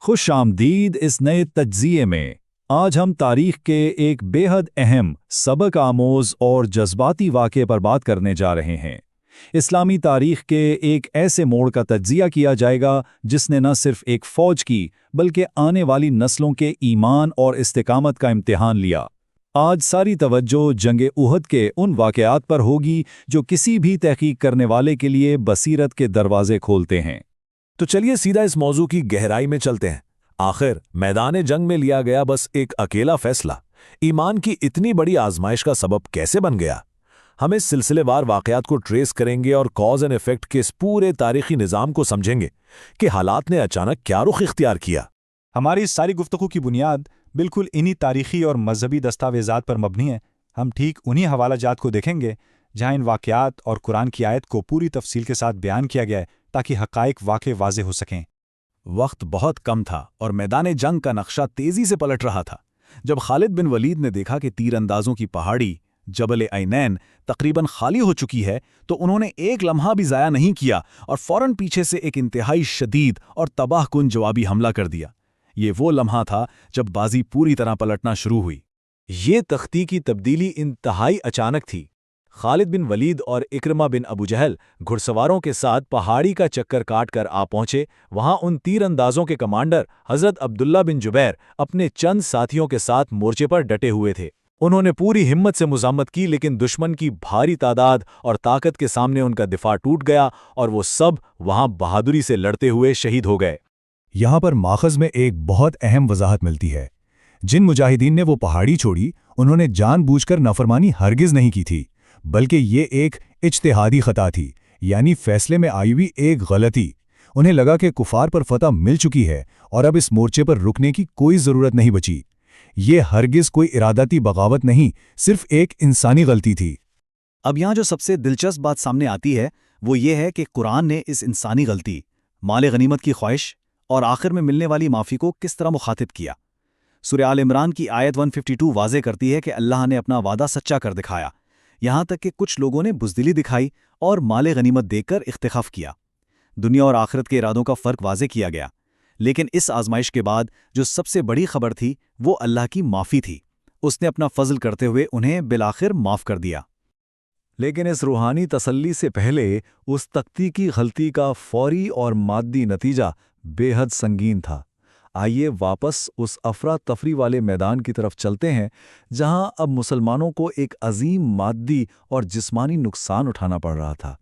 खुश आमदीद इस नए तज्ज़िये में। आज हम तारीख के एक बेहद अहम, सबक आमोज़ और जज्बाती वाक़े पर बात करने जा रहे हैं। इस्लामी तारीख के एक ऐसे मोड़ का तज्ज़िया किया जाएगा जिसने न सिर्फ एक फ़ौज की बल्कि आने वाली नस्लों के ईमान और इस्तिकामत का इम्तिहान लिया। आज सारी तवज्जो जंगे उहद के उन वाक़यात पर होगी जो किसी भी तहकीक करने वाले के लिए बसीरत के दरवाजे खोलते हैं। तो चलिए सीधा इस मौजू की गहराई में चलते हैं। आखिर मैदान जंग में लिया गया बस एक अकेला फैसला ईमान की इतनी बड़ी आजमाइश का सबब कैसे बन गया? हम इस सिलसिलेवार वाक़यात को ट्रेस करेंगे और कॉज एंड इफेक्ट के इस पूरे तारीखी निज़ाम को समझेंगे कि हालात ने अचानक क्या रुख इख्तियार किया। हमारी इस सारी गुफ्तगू की बुनियाद बिल्कुल इन्हीं तारीखी और मजहबी दस्तावेज़ात पर मबनी है। हम ठीक उन्हीं हवाला जात को देखेंगे जहाँ इन वाक़यात और कुरान की आयत को पूरी तफसील के साथ बयान किया गया है ताकि हक़ाइक़ वाक़ई वाज़े हो सकें। वक्त बहुत कम था और मैदान जंग का नक्शा तेजी से पलट रहा था। जब खालिद बिन वलीद ने देखा कि तीरंदाजों की पहाड़ी जबल ऐनैन तकरीबन खाली हो चुकी है तो उन्होंने एक लम्हा भी ज़ाया नहीं किया और फौरन पीछे से एक इंतहाई शदीद और तबाहकुन जवाबी हमला कर दिया। ये वो लम्हा था जब बाजी पूरी तरह पलटना शुरू हुई। ये तख्तीकी तब्दीली इंतहाई अचानक थी। खालिद बिन वलीद और इक्रमा बिन अबू जहल घुड़सवारों के साथ पहाड़ी का चक्कर काट कर आ पहुंचे। वहां उन तीरंदाजों के कमांडर हजरत अब्दुल्ला बिन जुबैर अपने चंद साथियों के साथ मोर्चे पर डटे हुए थे। उन्होंने पूरी हिम्मत से मुज़ामत की, लेकिन दुश्मन की भारी तादाद और ताकत के सामने उनका दिफा टूट गया और वो सब वहां बहादुरी से लड़ते हुए शहीद हो गए। यहाँ पर माखज़ में एक बहुत अहम वजाहत मिलती है। जिन मुजाहिदीन ने वो पहाड़ी छोड़ी उन्होंने जानबूझकर नाफरमानी हरगिज़ नहीं की थी, बल्कि ये एक इज्तिहादी खता थी, यानी फैसले में आई हुई एक गलती। उन्हें लगा कि कुफार पर फतह मिल चुकी है और अब इस मोर्चे पर रुकने की कोई ज़रूरत नहीं बची। ये हरगिज़ कोई इरादती बगावत नहीं, सिर्फ एक इंसानी गलती थी। अब यहाँ जो सबसे दिलचस्प बात सामने आती है वो ये है कि कुरान ने इस इंसानी गलती, माल गनीमत की ख्वाहिश और आखिर में मिलने वाली माफ़ी को किस तरह मुखातिब किया। सूरह आल इमरान की आयत 152 वाज़े करती है कि अल्लाह ने अपना वादा सच्चा कर दिखाया, यहाँ तक कि कुछ लोगों ने बुज़दिली दिखाई और माल गनीमत देकर इख्तिखाफ किया। दुनिया और आखिरत के इरादों का फ़र्क वाज़े किया गया। लेकिन इस आजमाइश के बाद जो सबसे बड़ी खबर थी वो अल्लाह की माफ़ी थी। उसने अपना फजल करते हुए उन्हें बिलाखिर माफ़ कर दिया। लेकिन इस रूहानी तसल्ली से पहले उस तख्तीकी गलती का फौरी और मादी नतीजा बेहद संगीन था। आइए वापस उस अफरा तफरी वाले मैदान की तरफ चलते हैं जहां अब मुसलमानों को एक अजीम मादी और जिस्मानी नुकसान उठाना पड़ रहा था।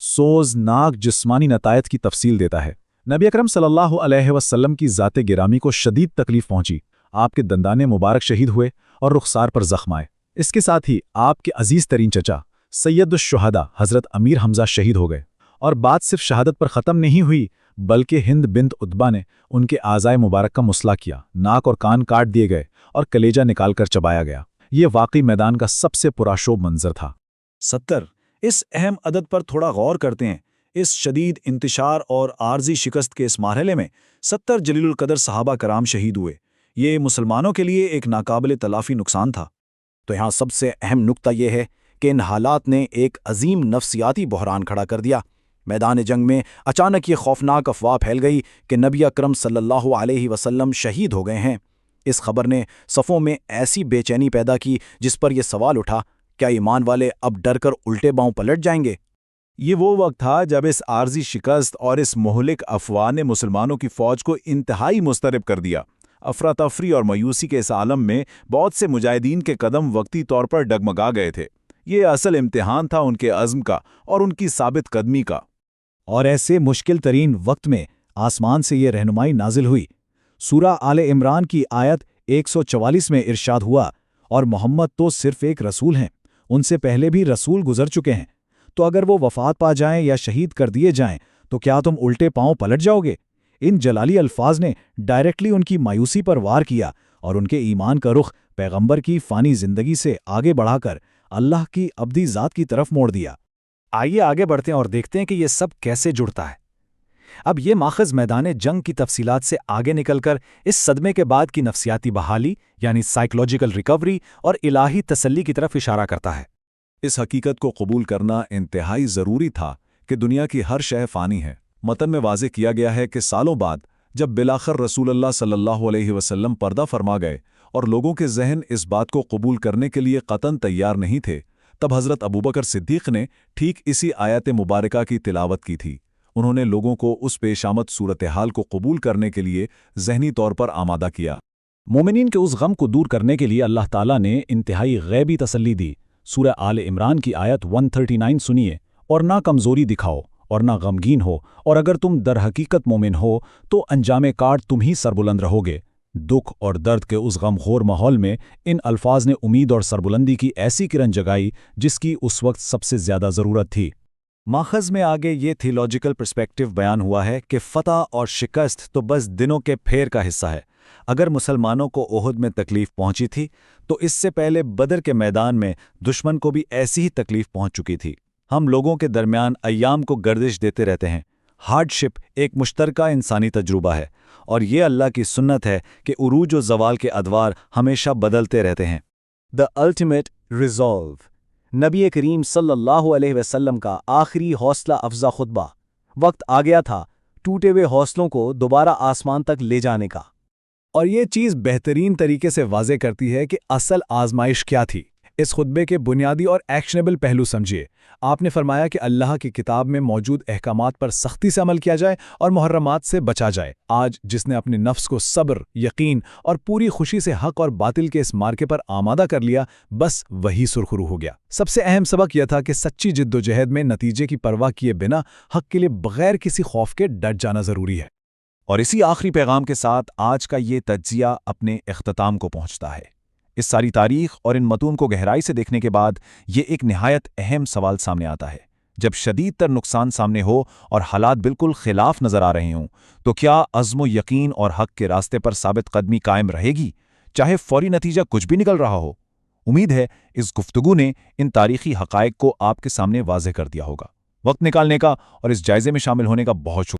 सोजनाक जिस्मानी नतायत की तफसील देता है। नबी अकरम सल्लल्लाहु अलैहि वसल्लम की ज़ाते गिरामी को शदीद तकलीफ पहुंची। आपके दंदाने मुबारक शहीद हुए और रुखसार पर जख्म आए। इसके साथ ही आपके अजीज़ तरीन चचा सैयदुश्शुहदा हज़रत अमीर हमज़ा शहीद हो गए। और बात सिर्फ शहादत पर ख़त्म नहीं हुई, बल्कि हिंद बिन्त उतबा ने उनके आज़ाए मुबारक का मुसला किया, नाक और कान काट दिए गए और कलेजा निकालकर चबाया गया। ये वाकई मैदान का सबसे पुराशोभ मंजर था। 70 इस अहम अदद पर थोड़ा गौर करते हैं। इस शदीद इंतशार और आर्जी शिकस्त के इस मारहले में 70 जलीलुल कदर सहाबा कराम शहीद हुए। ये मुसलमानों के लिए एक नाकाबिल तलाफ़ी नुकसान था। तो यहाँ सबसे अहम नुक्ता यह है कि इन हालात ने एक अजीम नफ्सियाती बहरान खड़ा कर दिया। मैदान जंग में अचानक ये खौफनाक अफवाह फैल गई कि नबी अकरम सल्लल्लाहु अलैहि वसल्लम शहीद हो गए हैं। इस खबर ने सफ़ों में ऐसी बेचैनी पैदा की जिस पर यह सवाल उठा, क्या ईमान वाले अब डर कर उल्टे पांव पलट जाएंगे? ये वो वक्त था जब इस आर्जी शिकस्त और इस मोहलिक अफवाह ने मुसलमानों की फ़ौज को इंतहाई मुस्तरब कर दिया। अफरा तफरी और मायूसी के इस आलम में बहुत से मुजाहिदीन के कदम वक्ती तौर पर डगमगा गए थे। ये असल इम्तिहान था उनके अज़्म का और उनकी साबित कदमी का। और ऐसे मुश्किल तरीन वक्त में आसमान से ये रहनुमाई नाजिल हुई। सूरा आले इमरान की आयत 144 में इरशाद हुआ, और मोहम्मद तो सिर्फ एक रसूल हैं, उनसे पहले भी रसूल गुजर चुके हैं, तो अगर वो वफ़ात पा जाएं या शहीद कर दिए जाएं तो क्या तुम उल्टे पांव पलट जाओगे? इन जलाली अल्फाज ने डायरेक्टली उनकी मायूसी पर वार किया और उनके ईमान का रुख पैगंबर की फ़ानी ज़िंदगी से आगे बढ़ाकर अल्लाह की अब्दी ज़ात की तरफ मोड़ दिया। आइए आगे बढ़ते हैं और देखते हैं कि ये सब कैसे जुड़ता है। अब ये माखज़ मैदान जंग की तफसीलात से आगे निकलकर इस सदमे के बाद की नफ्सियाती बहाली यानी साइकोलॉजिकल रिकवरी और इलाही तसल्ली की तरफ इशारा करता है। इस हकीकत को कबूल करना इंतहाई ज़रूरी था कि दुनिया की हर शय फ़ानी है। मतन में वाज़े किया गया है कि सालों बाद جب بالآخر رسول اللہ صلی اللہ علیہ وسلم پردہ فرما گئے اور لوگوں کے ذہن اس بات کو قبول کرنے کے لیے قطعاً تیار نہیں تھے، تب حضرت ابوبکر صدیق نے ٹھیک اسی آیت مبارکہ کی تلاوت کی تھی۔ انہوں نے لوگوں کو اس پیش آمد صورتحال کو قبول کرنے کے لیے ذہنی طور پر آمادہ کیا۔ مومنین کے اس غم کو دور کرنے کے لیے اللہ تعالیٰ نے انتہائی غیبی تسلی دی۔ سورہ آل عمران کی آیت 139 سنیے، اور نہ کمزوری دکھاؤ اور نہ غمگین ہو، اور اگر تم در حقیقت مومن ہو تو انجام کار تم ہی سربلند رہو گے۔ دکھ اور درد کے اس غمخور ماحول میں ان الفاظ نے امید اور سربلندی کی ایسی کرن جگائی جس کی اس وقت سب سے زیادہ ضرورت تھی۔ ماخذ میں آگے یہ تھیولوجیکل پرسپیکٹو بیان ہوا ہے کہ فتح اور شکست تو بس دنوں کے پھیر کا حصہ ہے۔ اگر مسلمانوں کو احد میں تکلیف پہنچی تھی تو اس سے پہلے بدر کے میدان میں دشمن کو بھی ایسی ہی تکلیف پہنچ چکی تھی۔ ہم لوگوں کے درمیان ایام کو گردش دیتے رہتے ہیں۔ ہارڈ شپ ایک مشترکہ انسانی تجربہ ہے، اور یہ اللہ کی سنت ہے کہ عروج و زوال کے ادوار ہمیشہ بدلتے رہتے ہیں۔ دا الٹیمیٹ ریزالو، نبی کریم صلی اللہ علیہ وسلم کا آخری حوصلہ افزا خطبہ۔ وقت آ گیا تھا ٹوٹے ہوئے حوصلوں کو دوبارہ آسمان تک لے جانے کا۔ اور یہ چیز بہترین طریقے سے واضح کرتی ہے کہ اصل آزمائش کیا تھی۔ اس خطبے کے بنیادی اور ایکشنیبل پہلو سمجھیے۔ آپ نے فرمایا کہ اللہ کی کتاب میں موجود احکامات پر سختی سے عمل کیا جائے اور محرمات سے بچا جائے۔ آج جس نے اپنے نفس کو صبر، یقین اور پوری خوشی سے حق اور باطل کے اس مارکے پر آمادہ کر لیا، بس وہی سرخرو ہو گیا۔ سب سے اہم سبق یہ تھا کہ سچی جد و جہد میں نتیجے کی پرواہ کیے بنا حق کے لیے بغیر کسی خوف کے ڈٹ جانا ضروری ہے۔ اور اسی آخری پیغام کے ساتھ آج کا یہ تجزیہ اپنے اختتام کو پہنچتا ہے۔ اس ساری تاریخ اور ان متون کو گہرائی سے دیکھنے کے بعد یہ ایک نہایت اہم سوال سامنے آتا ہے۔ جب شدید تر نقصان سامنے ہو اور حالات بالکل خلاف نظر آ رہے ہوں، تو کیا عزم و یقین اور حق کے راستے پر ثابت قدمی قائم رہے گی، چاہے فوری نتیجہ کچھ بھی نکل رہا ہو؟ امید ہے اس گفتگو نے ان تاریخی حقائق کو آپ کے سامنے واضح کر دیا ہوگا۔ وقت نکالنے کا اور اس جائزے میں شامل ہونے کا بہت شکریہ۔